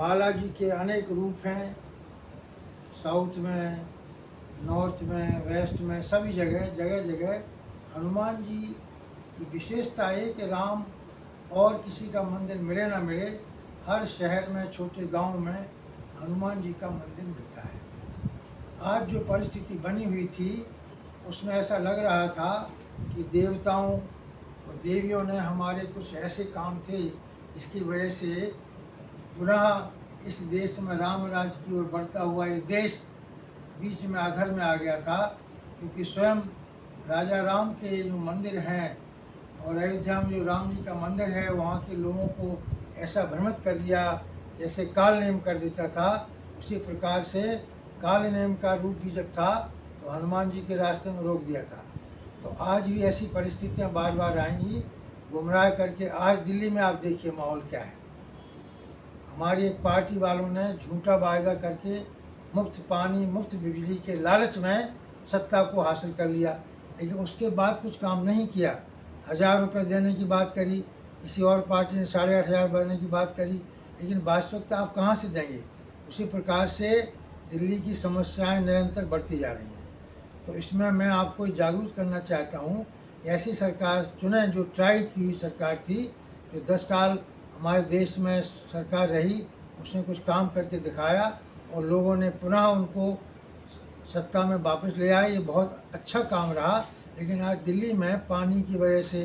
बालाजी के अनेक रूप हैं, साउथ में, नॉर्थ में, वेस्ट में, सभी जगह जगह जगह हनुमान जी की विशेषता है कि राम और किसी का मंदिर मिले ना मिले, हर शहर में, छोटे गांव में हनुमान जी का मंदिर मिलता है। आज जो परिस्थिति बनी हुई थी उसमें ऐसा लग रहा था कि देवताओं और देवियों ने हमारे कुछ ऐसे काम थे जिसकी वजह से पुनः इस देश में राम राज्य की ओर बढ़ता हुआ ये देश बीच में अधर में आ गया था, क्योंकि स्वयं राजा राम के जो मंदिर हैं और अयोध्या में जो राम जी का मंदिर है, वहाँ के लोगों को ऐसा भ्रमित कर दिया जैसे काल नेम कर देता था। उसी प्रकार से काल नेम का रूप भी जब था तो हनुमान जी के रास्ते में रोक दिया था। तो आज भी ऐसी परिस्थितियाँ बार बार आएंगी गुमराह करके। आज दिल्ली में आप देखिए माहौल क्या है। हमारी एक पार्टी वालों ने झूठा वायदा करके मुफ्त पानी, मुफ्त बिजली के लालच में सत्ता को हासिल कर लिया, लेकिन उसके बाद कुछ काम नहीं किया। 1000 रुपये देने की बात करी, किसी और पार्टी ने 8500 देने की बात करी, लेकिन वास्तविकता आप कहाँ से देंगे। उसी प्रकार से दिल्ली की समस्याएं निरंतर बढ़ती जा रही हैं। तो इसमें मैं आपको जागरूक करना चाहता हूँ, ऐसी सरकार चुनें जो ट्राई की हुई सरकार थी, जो 10 साल हमारे देश में सरकार रही, उसने कुछ काम करके दिखाया और लोगों ने पुनः उनको सत्ता में वापस ले आए। ये बहुत अच्छा काम रहा। लेकिन आज दिल्ली में पानी की वजह से,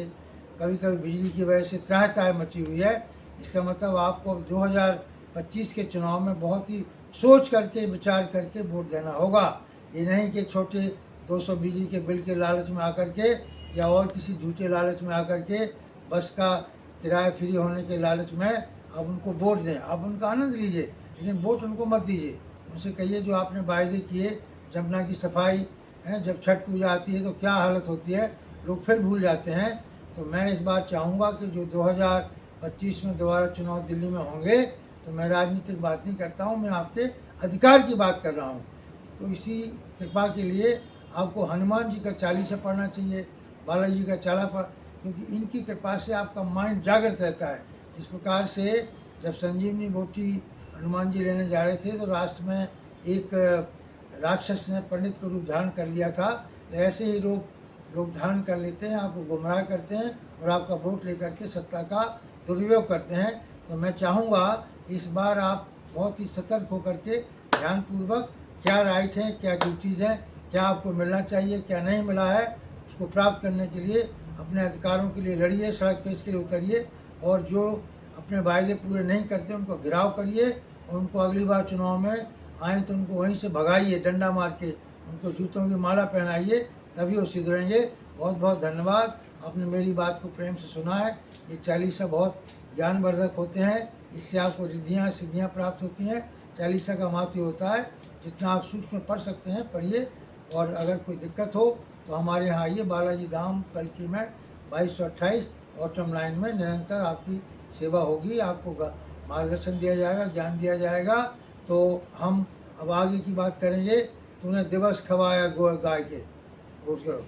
कभी कभी बिजली की वजह से त्राह मची हुई है। इसका मतलब आपको 2025 के चुनाव में बहुत ही सोच करके, विचार करके वोट देना होगा। ये नहीं कि छोटे 200 बिजली के बिल के लालच में आकर के या और किसी झूठे लालच में आकर के, बस का किराया फ्री होने के लालच में आप उनको वोट दें। आप उनका आनंद लीजिए, लेकिन वोट उनको मत दीजिए। उनसे कहिए जो आपने वायदे किए, जमुना की सफाई है, जब छठ पूजा आती है तो क्या हालत होती है, लोग फिर भूल जाते हैं। तो मैं इस बार चाहूँगा कि जो 2025 में दोबारा चुनाव दिल्ली में होंगे, तो मैं राजनीतिक बात नहीं करता हूँ, मैं आपके अधिकार की बात कर रहा हूँ। तो इसी कृपा के लिए आपको हनुमान जी का चालीसा पढ़ना चाहिए, बालाजी का चाला पढ़, क्योंकि इनकी कृपा से आपका माइंड जागृत रहता है। इस प्रकार से जब संजीवनी बूटी हनुमान जी लेने जा रहे थे तो राष्ट्र में एक राक्षस ने पंडित को रूप धारण कर लिया था। तो ऐसे ही लोग धारण कर लेते हैं, आपको गुमराह करते हैं और आपका वोट लेकर के सत्ता का दुरुपयोग करते हैं। तो मैं चाहूँगा इस बार आप बहुत ही सतर्क होकर के ध्यानपूर्वक क्या राइट है, क्या ड्यूटीज़ हैं, क्या आपको मिलना चाहिए, क्या नहीं मिला है, उसको प्राप्त करने के लिए अपने अधिकारों के लिए लड़िए, सड़क पे इसके लिए उतरिए। और जो अपने वायदे पूरे नहीं करते उनको घिराव करिए और उनको अगली बार चुनाव में आएँ तो उनको वहीं से भगाइए, डंडा मार के उनको जूतों की माला पहनाइए, तभी वो सुधरेंगे। बहुत बहुत धन्यवाद, आपने मेरी बात को प्रेम से सुना है। ये चालीसा बहुत ज्ञानवर्धक होते हैं, इससे आपको रिद्धियाँ सिद्धियाँ प्राप्त होती हैं। चालीसा का महत्व होता है, जितना आप सूक्ष्म पढ़ सकते हैं पढ़िए। और अगर कोई दिक्कत हो तो हमारे यहाँ आइए, बालाजी धाम कल्की में 2228 ऑटम लाइन में निरंतर आपकी सेवा होगी। आपको मार्गदर्शन दिया जाएगा, ज्ञान दिया जाएगा। तो हम अब आगे की बात करेंगे। तूने दिवस खवाया गाय के, बोल करो।